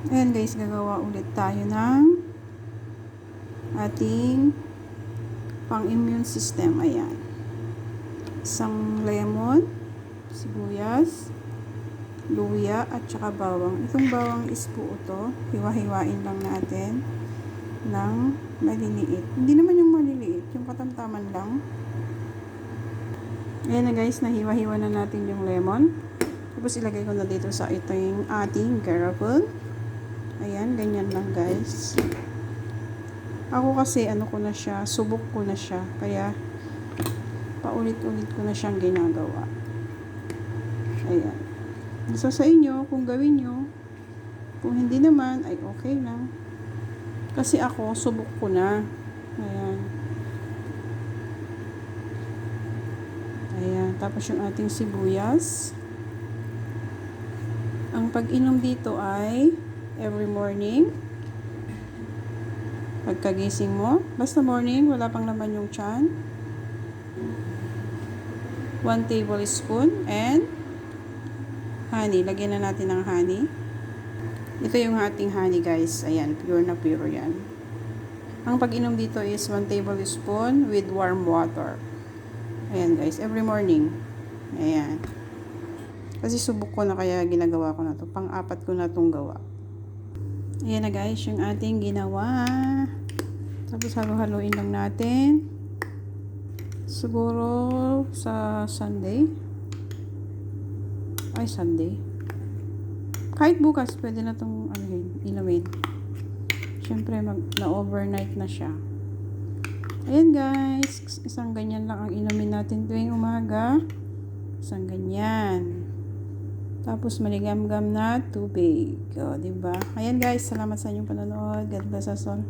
Ayan guys, gagawa ulit tayo ng ating pang-immune system. Ayan. Isang lemon, sibuyas, luya, at saka bawang. Itong bawang is buo to. Hiwa-hiwain lang natin ng maliliit. Hindi naman yung maliliit, yung katamtaman lang. Ayan na guys, nahiwa-hiwa na natin yung lemon. Tapos ilagay ko na dito sa ito yung ating garapon. Ayan, ganyan lang guys. Ako kasi ano ko na siya, subok ko na siya. Kaya paulit-ulit ko na siyang ginagawa. Ayan. So sa inyo, kung gawin nyo, kung hindi naman, ay okay lang. Kasi ako, subok ko na. Ayan. Ayan. Tapos yung ating sibuyas. Ang pag-inom dito ay every morning. Pagkagising mo. Basta morning, wala pang laman yung tiyan. 1 tablespoon and honey. Lagyan na natin ng honey. Ito yung ating honey guys. Ayan, pure na pure yan. Ang pag-inom dito is 1 tablespoon with warm water. Ayan guys, every morning. Ayan. Kasi subok ko na kaya ginagawa ko na to. Pang-apat ko na tong gawa. Ayan na guys, yung ating ginawa. Tapos halo-haluin lang natin. Siguro sa Sunday. Ay, Sunday. Kahit bukas, pwede na itong inumin. Siyempre, na-overnight na siya. Ayan guys, isang ganyan lang ang inumin natin tuwing umaga. Isang ganyan. Tapos, maligam-gam na tubig. O, diba? Ayan guys, salamat sa inyong panonood. God bless us all.